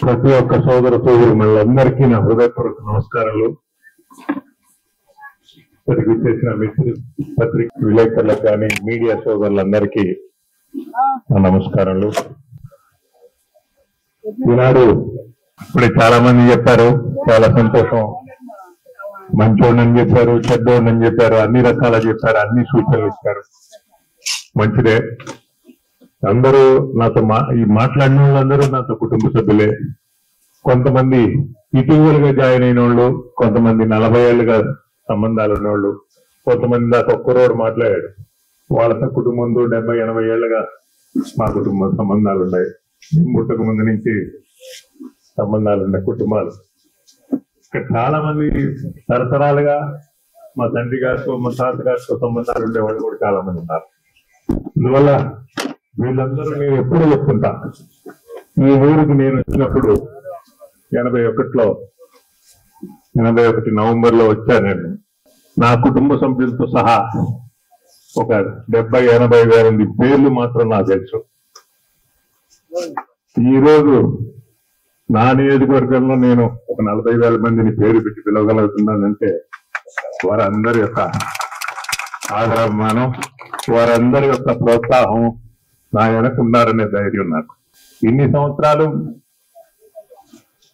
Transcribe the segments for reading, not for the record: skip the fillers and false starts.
ప్రతి ఒక్క సోదర సోదరులందరికీ నా హృదయపూర్వక నమస్కారాలు. చేసిన మిత్రులు, పత్రిక విలేకరులకు కానీ మీడియా సోదరులందరికీ నా నమస్కారాలు. ఈనాడు ఇప్పుడు చాలా మంది చెప్పారు, చాలా సంతోషం. మంచోడని చెప్పారు, చెడ్డోడని చెప్పారు, అన్ని రకాల చెప్పారు, అన్ని సూచనలు ఇచ్చారు. మంచిదే. అందరూ నాతో ఈ మాట్లాడిన వాళ్ళందరూ నాతో కుటుంబ సభ్యులే. కొంతమంది ఇటీవలుగా జాయిన్ అయిన వాళ్ళు, కొంతమంది 40 ఏళ్ళుగా సంబంధాలు ఉన్నవాళ్ళు, కొంతమంది దాకా ఒక్కరోడు మాట్లాడాడు. వాళ్ళతో కుటుంబంతో 70-80 ఏళ్ళుగా మా కుటుంబ సంబంధాలు ఉన్నాయి. పుట్టక ముందు నుంచి సంబంధాలు ఉన్నాయి కుటుంబాలు. ఇక్కడ చాలా మంది తరతరాలుగా మా తండ్రి గారితో, మా తాత గారితో సంబంధాలు ఉండేవాళ్ళు కూడా చాలా మంది ఉన్నారు. అందువల్ల వీళ్ళందరూ నేను ఎప్పుడు చెప్తుంటా, ఈ ఊరికి నేను వచ్చినప్పుడు 81 నవంబర్లో వచ్చాను. నేను నా కుటుంబ సభ్యులతో సహా ఒక 70-80 వేల మంది పేర్లు మాత్రం నాకు తెలుసు. ఈరోజు నా నియోజకవర్గంలో నేను ఒక 40,000 మందిని పేరు పెట్టి పిలవగలుగుతున్నానంటే వారందరి యొక్క ఆదరాభిమానం, వారందరి యొక్క ప్రోత్సాహం నా వెనకున్నారనే ధైర్యం నాకు. ఇన్ని సంవత్సరాలు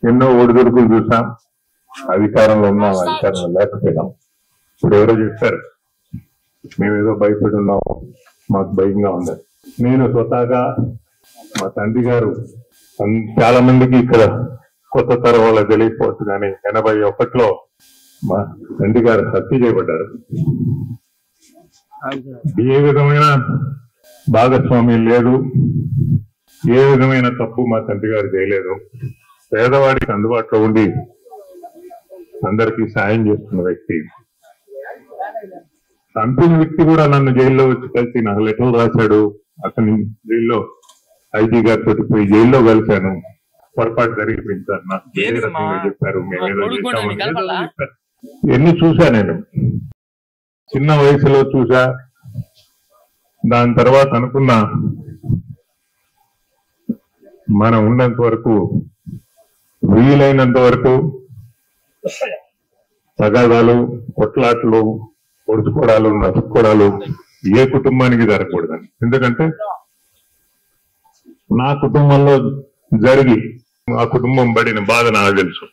ఎన్నో ఒడిదుడుకులు చూసాం. అధికారంలో ఉన్నాం, అధికారంలో లేకపోయినాం. ఇప్పుడు ఎవరో చెప్పారు మేమేదో భయపడి ఉన్నాము, మాకు భయంగా ఉంది. నేను స్వతహాగా మా తండ్రి గారు చాలా మందికి ఇక్కడ కొత్త తరం వాళ్ళకి తెలియకపోవచ్చు, కానీ 81లో మా తండ్రి గారు హత్య చేయబడ్డారు. ఏ విధమైన భాగస్వామ్యం లేదు, ఏ విధమైన తప్పు మా తండ్రి గారు చేయలేదు. పేదవాడికి అందుబాటులో ఉండి అందరికీ సాయం చేస్తున్న వ్యక్తి. చంపిన వ్యక్తి కూడా నన్ను జైల్లో వచ్చి కలిసి నాకు లెటర్లు రాశాడు. అతని జైల్లో ఐజీ గారితో పోయి జైల్లో కలిశాను. పొరపాటు జరిగిపోయింది నాకు ఏ రకంగా చెప్పారు, మేమేదో చేశామని చెప్పారు. ఎన్ని చూసా నేను, చిన్న వయసులో చూసా. దాని తర్వాత అనుకున్నా మనం ఉన్నంత వరకు, వీలైనంత వరకు తగాదాలు, కొట్లాట్లు, పొడుచుకోవడాలు, నచ్చుకోవడాలు ఏ కుటుంబానికి జరగకూడదని. ఎందుకంటే నా కుటుంబంలో జరిగి ఆ కుటుంబం పడిన బాధ నాకు తెలుసు.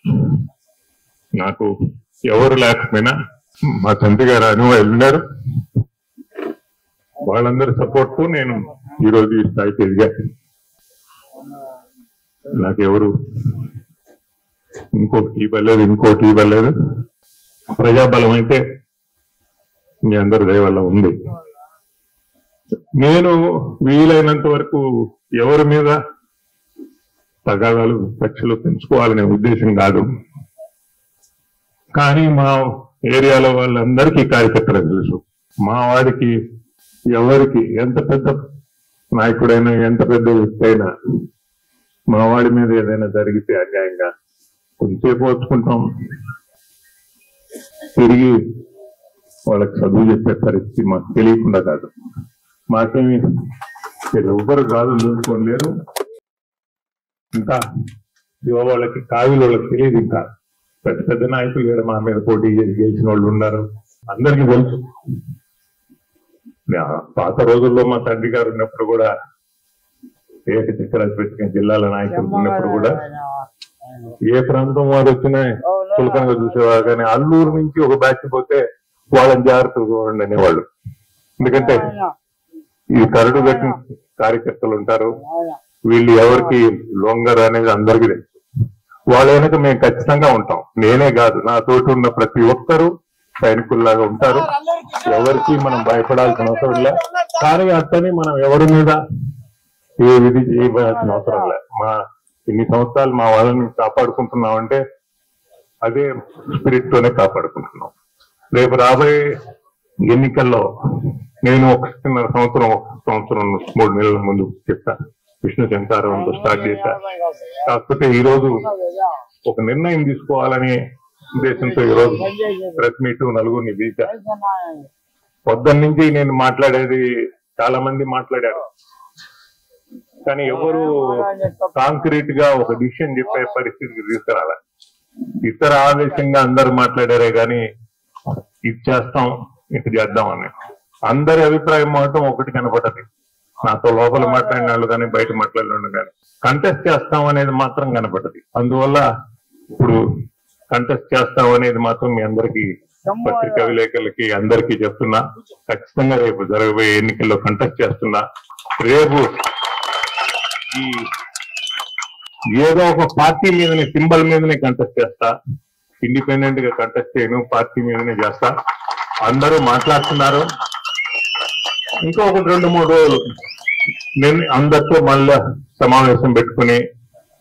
నాకు ఎవరు లేకపోయినా మా తండ్రి గారు అనుభవాలు ఉన్నారు. వాళ్ళందరి సపోర్ట్ తో నేను ఈరోజు ఈ స్థాయికి ఎదిగా. నాకెవరు ఇంకోటి ఇవ్వలేదు, ఇంకోటి ఇవ్వలేదు. ప్రజాబలం అయితే మీ అందరి దయ వల్ల ఉంది. నేను వీలైనంత వరకు ఎవరి మీద తగాదాలు, కక్షలు పెంచుకోవాలనే ఉద్దేశం కాదు. కానీ మా ఏరియాలో వాళ్ళందరికీ కార్యకర్తలకు తెలుసు. మా వాడికి ఎవరికి ఎంత పెద్ద నాయకుడైనా, ఎంత పెద్ద వ్యక్తి అయినా, మా వాడి మీద ఏదైనా జరిగితే అన్యాయంగా కొంచెంసేపు వచ్చుకుంటాం, తిరిగి వాళ్ళకి చదువు చెప్పే పరిస్థితి మాకు తెలియకుండా కాదు. మాకేమి ఎవ్వరు కాదు చూసుకోలేరు. ఇంకా వాళ్ళకి కావిల వాళ్ళకి తెలియదు. ఇంకా పెద్ద పెద్ద నాయకులు కూడా మా మీద పోటీ చేసి గెలిచిన వాళ్ళు ఉన్నారు, అందరికీ తెలుసు. పాత రోజుల్లో మా తండ్రి గారు ఉన్నప్పుడు కూడా, ఏకచక్రాధిపత్య జిల్లాల నాయకులు ఉన్నప్పుడు కూడా ఏ ప్రాంతం వారు వచ్చినా చులకనగా చూసేవారు. కానీ అల్లూరు నుంచి ఒక బ్యాచ్ పోతే వాళ్ళని జాగ్రత్తగా చూడండి అనేవాళ్ళు. ఎందుకంటే ఈ కరడు కట్టిన కార్యకర్తలు ఉంటారు, వీళ్ళు ఎవరికి లొంగరు అనేది అందరికీ తెలుసు. వాళ్ళ వెనక మేము ఖచ్చితంగా ఉంటాం. నేనే కాదు, నా తోటి ఉన్న ప్రతి ఒక్కరూ సైనికుల్లాగా ఉంటారు. ఎవరికి మనం భయపడాల్సిన అవసరం లే. కానీ అట్టని మనం ఎవరి మీద ఏ విధి చేయవలసిన అవసరం లే. మా ఇన్ని సంవత్సరాలు మా వాళ్ళని కాపాడుకుంటున్నామంటే అదే స్పిరిట్ తోనే కాపాడుకుంటున్నాం. రేపు రాబోయే ఎన్నికల్లో నేను 1.5 సంవత్సరం 3 నెలల ముందు చెప్పా, విష్ణు శంకారంతో స్టార్ట్ చేశా. కాకపోతే ఈరోజు ఒక నిర్ణయం తీసుకోవాలనే ఉద్దేశంతో ఈరోజు ప్రెస్ మీట్ నలుగురిని పిలిచా. పొద్దున్న నుంచి నేను మాట్లాడేది చాలా మంది మాట్లాడారు, కానీ ఎవరు కాంక్రీట్ గా ఒక డిసిషన్ చెప్పే పరిస్థితికి తీసుకురాలి. ఇతర ఆవేశంగా అందరు మాట్లాడారే గాని ఇది చేస్తాం ఇది చేద్దాం అని అందరి అభిప్రాయం మాత్రం ఒకటి కనపడదు. నాతో లోపల మాట్లాడిన వాళ్ళు కానీ బయట మాట్లాడిన వాళ్ళు కానీ కంటెస్ట్ చేస్తాం అనేది మాత్రం కనపడదు. అందువల్ల ఇప్పుడు కంటెస్ట్ చేస్తాం అనేది మాత్రం మీ అందరికీ పత్రికా విలేకరులకి అందరికీ చెప్తున్నా. ఖచ్చితంగా రేపు జరగబోయే ఎన్నికల్లో కంటెస్ట్ చేస్తున్నా. రేపు ఈ ఏదో ఒక పార్టీ మీదనే సింబల్ మీదనే కంటెస్ట్ చేస్తా. ఇండిపెండెంట్ గా కంటెస్ట్ చేయను, పార్టీ మీదనే చేస్తా. అందరూ మాట్లాడుతున్నారు. ఇంకా ఒకటి 2-3 రోజులు నేను అందరితో మళ్ళా సమావేశం పెట్టుకుని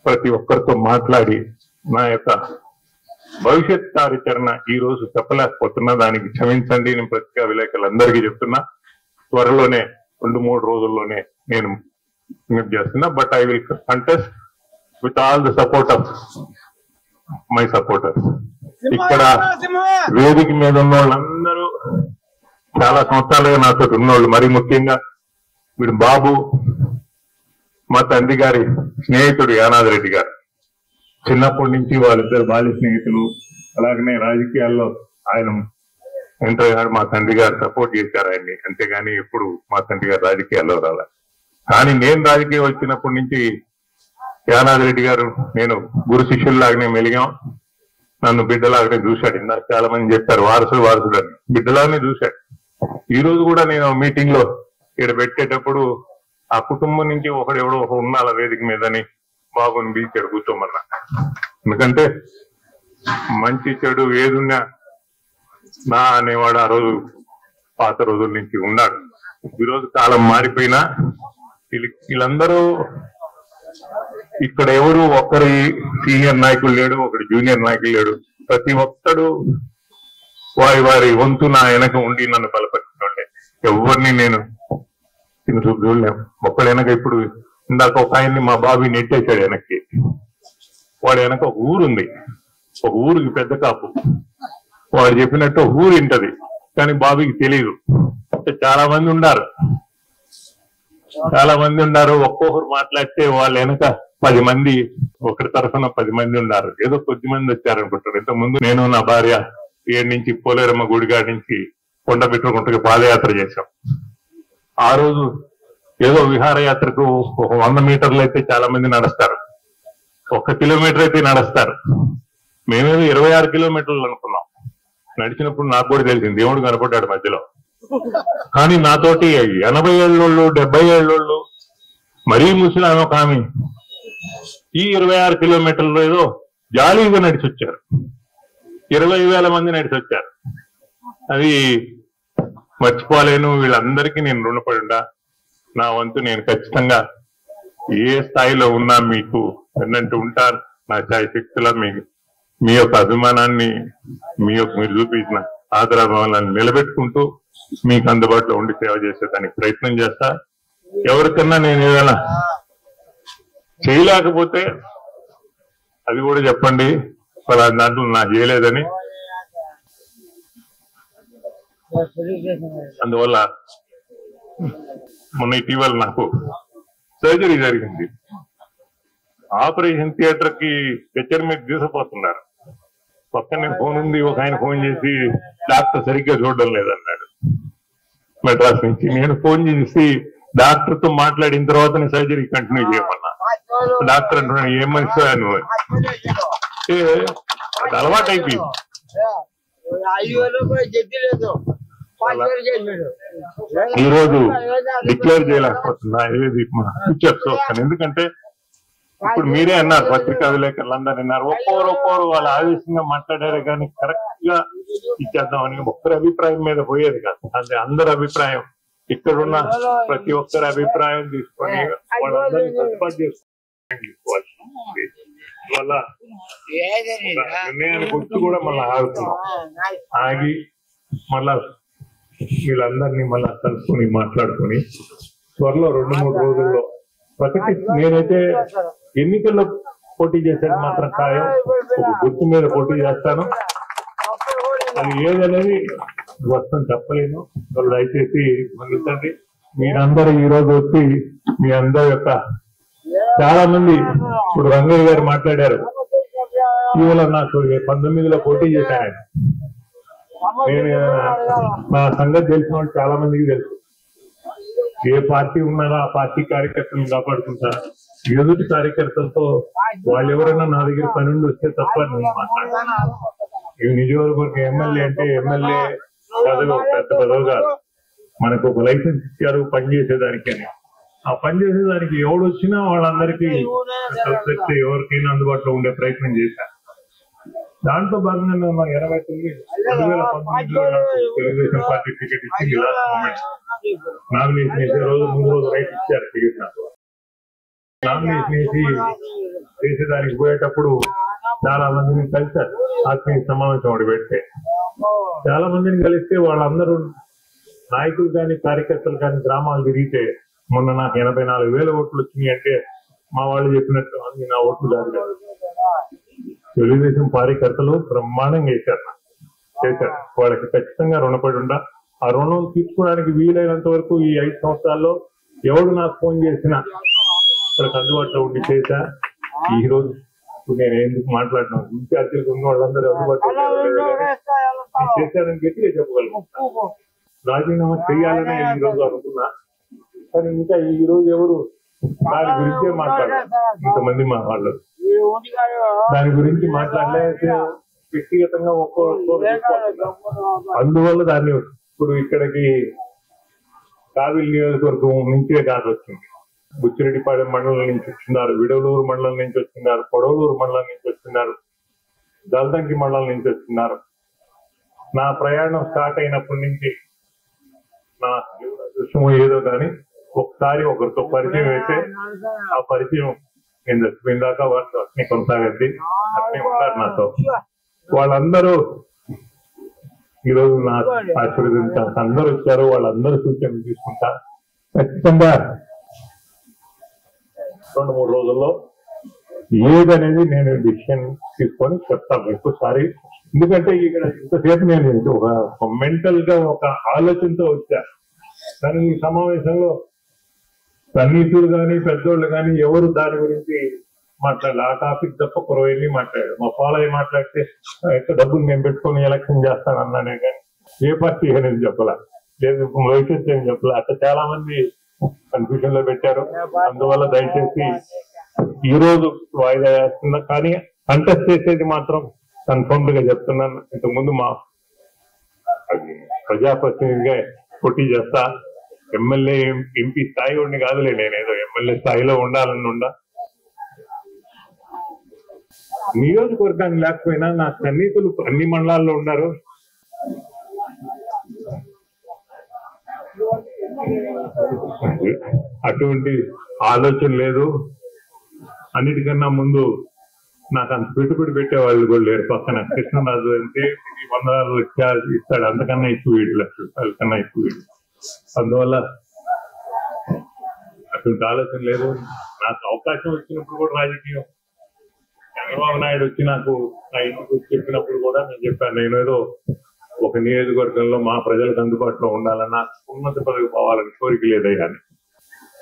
ప్రతి ఒక్కరితో మాట్లాడి నా యొక్క భవిష్యత్ కార్యాచరణ ఈ రోజు చెప్పలేకపోతున్నా. దానికి క్షమించండి. నేను పత్రికా విలేకరులందరికీ చెప్తున్నా. త్వరలోనే 2-3 రోజుల్లోనే నేను చేస్తున్నా. But I will contest with all the support of my supporters. ఇక్కడ వేదిక మీద ఉన్న వాళ్ళందరూ చాలా సంవత్సరాలుగా నాతో ఉన్నోళ్ళు. మరి ముఖ్యంగా వీడు బాబు మా తండ్రి గారి స్నేహితుడు యానాది రెడ్డి గారు. చిన్నప్పటి నుంచి వాళ్ళిద్దరు బాల్య స్నేహితులు. అలాగనే రాజకీయాల్లో ఆయన ఎంటర్ అయ్యాడు. మా తండ్రి గారు సపోర్ట్ చేశారు ఆయన్ని. అంతేగాని ఎప్పుడు మా తండ్రి గారు రాజకీయాల్లో రాలే. కానీ నేను రాజకీయం వచ్చినప్పటి నుంచి యానాది రెడ్డి గారు నేను గురు శిష్యుల్లాగానే మెలిగాం. నన్ను బిడ్డలాగానే చూశాడు. ఇందాక చాలా మంది చెప్పారు వారసుడు అని. బిడ్డలాగానే చూశాడు. ఈ రోజు కూడా నేను మీటింగ్ లో ఇక్కడ పెట్టేటప్పుడు ఆ కుటుంబం నుంచి ఒకడెవడో ఉన్నాల వేదిక మీదని బాబుని పిలిచాడు కూర్చోమన్నా. ఎందుకంటే మంచి చెడు ఏదున్నా నా అనేవాడు ఆ రోజు పాత రోజుల నుంచి ఉన్నాడు. ఈరోజు కాలం మారిపోయినా వీళ్ళందరూ ఇక్కడ ఎవరు ఒక్కరి సీనియర్ నాయకులు లేడు, ఒకటి జూనియర్ నాయకులు లేడు. ప్రతి ఒక్కడు వారి వంతు నా వెనక ఉండి నన్ను బలపరుచుకోండి. ఎవరిని నేను చూడలేము. ఒక్కడి వెనక ఇప్పుడు ఇందాక ఒక ఆయన్ని మా బాబు నెట్టేశాడు వెనక్కి. వాడి వెనక ఒక ఊరుంది. ఒక ఊరికి పెద్ద కాపు. వాడు చెప్పినట్టు ఊరు ఉంటది కానీ బాబుకి తెలియదు. చాలా మంది ఉన్నారు. ఒక్కొక్కరు మాట్లాడితే వాళ్ళ వెనక 10 మంది, ఒకరి తరఫున 10 మంది ఉన్నారు. ఏదో కొద్ది మంది వచ్చారనుకుంటారు. ఇంతకుముందు నేను నా భార్య ఏడు నుంచి పోలేరమ్మ గుడిగాడి నుంచి కొండబిట్రకుంటకి పాదయాత్ర చేశాం. ఆ రోజు ఏదో విహారయాత్రకు ఒక 100 మీటర్లు అయితే చాలా మంది నడుస్తారు, 1 కిలోమీటర్ అయితే నడుస్తారు. మేమేదో 26 కిలోమీటర్లు అనుకున్నాం. నడిచినప్పుడు నాకు కూడా తెలిసింది దేవుడు కనపడ్డాడు మధ్యలో. కానీ నాతోటి 80 ఏళ్ళోళ్ళు 70 ఏళ్ళోళ్ళు మరీ ముసలామె ఒక ఆమె ఈ 26 కిలోమీటర్లు ఏదో జాలీగా నడిచి వచ్చారు. 20,000 మంది నడిచి వచ్చారు. అది మర్చిపోలేను. వీళ్ళందరికీ నేను రుణపడి నా వంతు నేను ఖచ్చితంగా ఏ స్థాయిలో ఉన్నా మీకు ఎన్నంటూ ఉంటాను. నా శాయశక్తుల మీ యొక్క అభిమానాన్ని మీరు చూపించిన ఆదరాభావాలను నిలబెట్టుకుంటూ మీకు అందుబాటులో ఉండి సేవ చేసేదానికి ప్రయత్నం చేస్తా. ఎవరికన్నా నేను ఏదైనా చేయలేకపోతే అది కూడా చెప్పండి. దాంట్లో నా చేయలేదని. అందువల్ల మొన్న ఇటీవల నాకు సర్జరీ జరిగింది. ఆపరేషన్ థియేటర్ కి స్ట్రెచర్ మీద తీసుకుపోతున్నారు. పక్కనే ఫోన్ ఉంది. ఒక ఆయన ఫోన్ చేసి డాక్టర్ సరిగ్గా చూడడం లేదన్నాడు మెడ్రాస్ నుంచి. నేను ఫోన్ చేసి డాక్టర్ తో మాట్లాడిన తర్వాత నేను సర్జరీ కంటిన్యూ చేయమన్నా. డాక్టర్ అంటున్నాడు ఏం మనిషి నువ్వు అది అలవాటు అయిపోయింది. ఈ రోజు డిక్లేర్ చేయలేకపోతున్నా ఏది ఫ్యూచర్స్ వస్తాను. ఎందుకంటే ఇప్పుడు మీరే అన్నారు, పత్రికా విలేకరులు అందరూ అన్నారు, ఒక్కొక్కరు వాళ్ళ ఆవేశంగా మాట్లాడారు కానీ కరెక్ట్ గా ఇచ్చేద్దామని ఒక్కరి అభిప్రాయం మీద పోయేది కాదు. అంటే అందరి అభిప్రాయం, ఇక్కడున్న ప్రతి ఒక్కరి అభిప్రాయం తీసుకొని వాళ్ళందరినీ సర్దుబాటు చేసుకోవాలి. వల్ల నిర్ణయానికి వచ్చి కూడా మళ్ళీ ఆగుతున్నాం. ఆగి మళ్ళా వీళ్ళందరినీ మళ్ళా కలుసుకొని మాట్లాడుకొని త్వరలో 2-3 రోజుల్లో నేనైతే ఎన్నికల్లో పోటీ చేసేది మాత్రం ఖాయం. ఒక గుర్తు మీద పోటీ చేస్తాను. అది ఏదనేది వస్తాను చెప్పలేను. దయచేసి మన్నించండి. మీరందరూ ఈ రోజు వచ్చి మీ అందరి యొక్క చాలా మంది ఇప్పుడు రంగయ్య గారు మాట్లాడారు. ఇవాళ నాకు 19లో పోటీ చేశాను. నేను నా సంగతి తెలిసిన వాళ్ళు చాలా మందికి తెలుసు. ఏ పార్టీ ఉన్నారో ఆ పార్టీ కార్యకర్తలను కాపాడుకుంటా. ఎదుటి కార్యకర్తలతో వాళ్ళు ఎవరైనా నా దగ్గర పని ఉండి వస్తే తప్ప నేను మాట్లాడతాను. ఇవి నిజవర్గ ఎమ్మెల్యే అంటే ఎమ్మెల్యే పదవి పెద్ద పదవి కాదు. మనకు ఒక లైసెన్స్ ఇచ్చారు పనిచేసేదానికి అని. ఆ పనిచేసేదానికి ఎవడు వచ్చినా వాళ్ళందరికీ ఎవరికైనా అందుబాటులో ఉండే ప్రయత్నం చేశాను. దాంట్లో భాగంగా 2019లో తెలుగుదేశం పార్టీ టికెట్ ఇచ్చింది. నామినేషన్ వేసే రోజు ముందు రోజు రైట్ ఇచ్చారు టికెట్. నాకు నామినేషన్ వేసి చేసేదానికి పోయేటప్పుడు చాలా మందిని కలిశారు. ఆత్మీయ సమావేశం ఒకటి పెడితే చాలా మందిని కలిస్తే వాళ్ళందరూ నాయకులు కానీ కార్యకర్తలు కానీ గ్రామాలు తిరిగితే మొన్న నాకు 84,000 ఓట్లు వచ్చినాయి అంటే మా వాళ్ళు చెప్పినట్టు అన్ని నా ఓట్లు కాదు. తెలుగుదేశం కార్యకర్తలు బ్రహ్మాండంగా చేశారు. వాళ్ళకి ఖచ్చితంగా రుణపడి ఉండా. ఆ రుణం తీసుకోవడానికి వీలైనంత వరకు ఈ 5 సంవత్సరాల్లో ఎవడు నాకు ఫోన్ చేసినా ఇక్కడికి అందుబాటులో ఉండి చేశా. ఈ రోజు నేను ఎందుకు మాట్లాడినాను, ఇన్ఛార్జీలకు ఉన్న వాళ్ళందరూ అందుబాటులో చేశారని గట్టిగా చెప్పగలను. రాజీనామా చేయాలనే ఈ రోజు అనుకున్నా, కానీ ఇంకా ఈ రోజు ఎవరు దాని గురించే మాట్లాడారు. ఇంతమంది మా వాళ్ళు దాని గురించి మాట్లాడలేకపోతే వ్యక్తిగతంగా అందువల్ల దాన్ని ఇప్పుడు ఇక్కడికి కావిలి నియోజకవర్గం నుంచే కాదు వచ్చింది. బుచ్చిరెడ్డిపాళెం మండలం నుంచి వచ్చిన్నారు, విడవలూరు మండలం నుంచి వచ్చిన్నారు, పొడవలూరు మండలం నుంచి వచ్చిన్నారు, దల్దంకి మండలం నుంచి వచ్చిన్నారు. నా ప్రయాణం స్టార్ట్ అయినప్పటి నుంచి నా దృశ్యం ఏదో కానీ ఒకసారి ఒకరితో పరిచయం అయితే ఆ పరిచయం నేను చచ్చిపోయిన దాకా వాళ్ళతో అట్నే కొనసాగద్ది. అట్నే ఉంటారు నాతో. వాళ్ళందరూ ఈరోజు నా ఆశీర్వదించారు. అందరూ వచ్చారు. వాళ్ళందరూ సూచనలు తీసుకుంటా. ఖచ్చితంగా 2-3 రోజుల్లో ఏదనేది నేను డిసిషన్ తీసుకొని చెప్తాను ఎక్కువసారి. ఎందుకంటే ఇక్కడ ఇంతసేపు నేను ఒక మెంటల్ గా ఒక ఆలోచనతో వచ్చా. కానీ ఈ సమావేశంలో సన్నిహితులు కానీ పెద్దోళ్ళు కానీ ఎవరు దాని గురించి మాట్లాడాలి. ఆ టాపిక్ తప్ప కురవెళ్ళి మాట్లాడారు. మా పాలయ్య మాట్లాడితే ఎక్కువ డబ్బులు నేను పెట్టుకుని ఎలక్షన్ చేస్తానన్నానే కానీ ఏ పార్టీ అనేది చెప్పాల, లేదు భవిష్యత్తు ఏం చెప్పాల. అట్లా చాలా మంది కన్ఫ్యూజన్ లో పెట్టారు. అందువల్ల దయచేసి ఈ రోజు వాయిదా వేస్తున్నా, కానీ కంటెస్ట్ చేసేది మాత్రం కన్ఫర్మ్డ్ గా చెప్తున్నాను. ఇంతకుముందు మా ప్రజాప్రతినిధిగా పోటీ చేస్తా. ఎమ్మెల్యే ఎంపీ స్థాయి ఉండి కాదులే, నేనేదో ఎమ్మెల్యే స్థాయిలో ఉండాలని నియోజకవర్గానికి లేకపోయినా నా సన్నిహితులు అన్ని మండలాల్లో ఉన్నారు. అటువంటి ఆలోచన లేదు. అన్నిటికన్నా ముందు నాకు అంత పెట్టుబడి పెట్టే వాళ్ళు కూడా లేరు. పక్కన కృష్ణరాజు అంటే 100 ఇస్తాడు, అంతకన్నా ఎక్కువ 7 లక్షల రూపాయల కన్నా ఎక్కువ. అందువల్ల అటువంటి ఆలోచన లేదు. నాకు అవకాశం వచ్చినప్పుడు కూడా రాజకీయం చంద్రబాబు నాయుడు వచ్చి నాకు నా ఇంటికి చెప్పినప్పుడు కూడా నేను చెప్పాను, నేను ఏదో ఒక నియోజకవర్గంలో మా ప్రజలకు అందుబాటులో ఉండాలన్నా ఉన్నత పదవి పోవాలని కోరిక లేదయ్యా.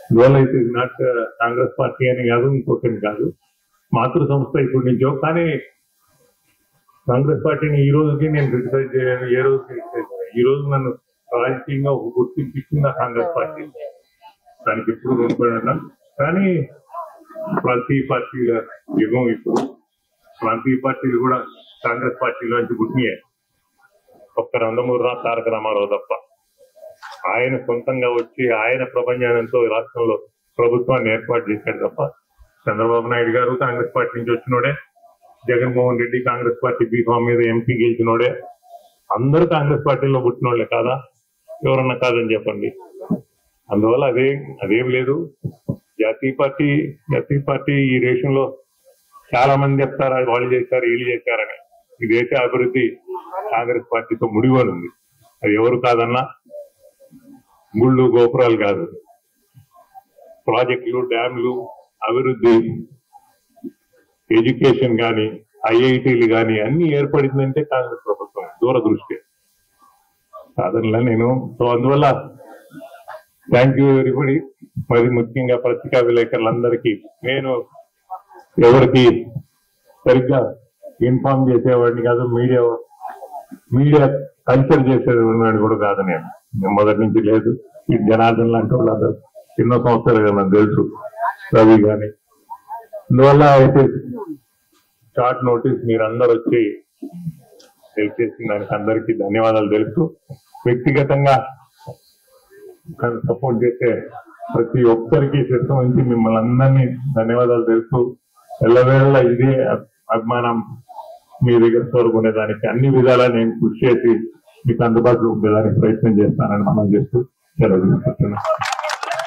అందువల్ల అయితే నాట్ కాంగ్రెస్ పార్టీ అని కాదు, ఇంకోటి కాదు, మాతృ సంస్థ ఇప్పటి నుంచో. కానీ కాంగ్రెస్ పార్టీని ఈ రోజుకి నేను క్రిటిసైజ్ చేయను. ఏ రోజు క్రిటిసైజ్ చేయను. ఈ రోజు నన్ను రాజకీయంగా ఒక గుర్తింపు ఇచ్చింది కాంగ్రెస్ పార్టీ. దానికి ఎప్పుడు రుణపడినా. కానీ ప్రాంతీయ పార్టీల యుగం ఇప్పుడు. ప్రాంతీయ పార్టీలు కూడా కాంగ్రెస్ పార్టీలోంచి పుట్టినాయి. ఒక్క నందమూరి తారక రామారావు తప్ప. ఆయన సొంతంగా వచ్చి ఆయన ప్రభంజనంతో రాష్ట్రంలో ప్రభుత్వాన్ని ఏర్పాటు చేశాడు తప్ప చంద్రబాబు నాయుడు గారు కాంగ్రెస్ పార్టీ నుంచి వచ్చినోడే, జగన్మోహన్ రెడ్డి కాంగ్రెస్ పార్టీ బీఫామ్ మీద ఎంపీ గెలిచినోడే. అందరూ కాంగ్రెస్ పార్టీలో పుట్టినోళ్లే కాదా? ఎవరన్నా కాదని చెప్పండి. అందువల్ల అదేం లేదు. జాతీయ పార్టీ ఈ దేశంలో చాలా మంది చెప్తారు వాళ్ళు చేశారు వీళ్ళు చేశారని. ఈ దేశ అభివృద్ధి కాంగ్రెస్ పార్టీతో ముడివని ఉంది. అది ఎవరు కాదన్నా గుళ్ళు గోపురాలు కాదు, ప్రాజెక్టులు, డ్యామ్లు, అభివృద్ధి, ఎడ్యుకేషన్ కానీ, ఐఐటీలు కానీ అన్ని ఏర్పడిందంటే కాంగ్రెస్ ప్రభుత్వం దూరదృష్టి కాదనలా నేను. సో అందువల్ల థ్యాంక్ యూ ఎవరిబడి. మరి ముఖ్యంగా పత్రికా విలేకరులందరికీ నేను ఎవరికి సరిగ్గా ఇన్ఫార్మ్ చేసేవాడిని కాదు, మీడియా కల్చర్ చేసేవాడిని కూడా కాదు. నేను మొదటి నుంచి లేదు. ఈ జనార్దన్ లాంటి వాళ్ళందరూ ఎన్నో సంవత్సరాలుగా నాకు తెలుసు, రవి కానీ. అందువల్ల అయితే షార్ట్ నోటీస్ మీరు అందరు వచ్చి హెల్ప్ చేసిన దానికి అందరికీ ధన్యవాదాలు తెలుస్తూ, వ్యక్తిగతంగా సపోర్ట్ చేసే ప్రతి ఒక్కరికి శిరస్సు నుంచి మిమ్మల్ని అందరినీ ధన్యవాదాలు తెలుస్తూ, ఎల్లవేళ ఇదే అభిమానం మీ దగ్గర కోరుకునేదానికి అన్ని విధాలా నేను కృషి చేసి మీకు అందుబాటులో ఉండేదానికి ప్రయత్నం చేస్తానని మనం చేస్తూ సెలవు తీసుకుంటున్నాను.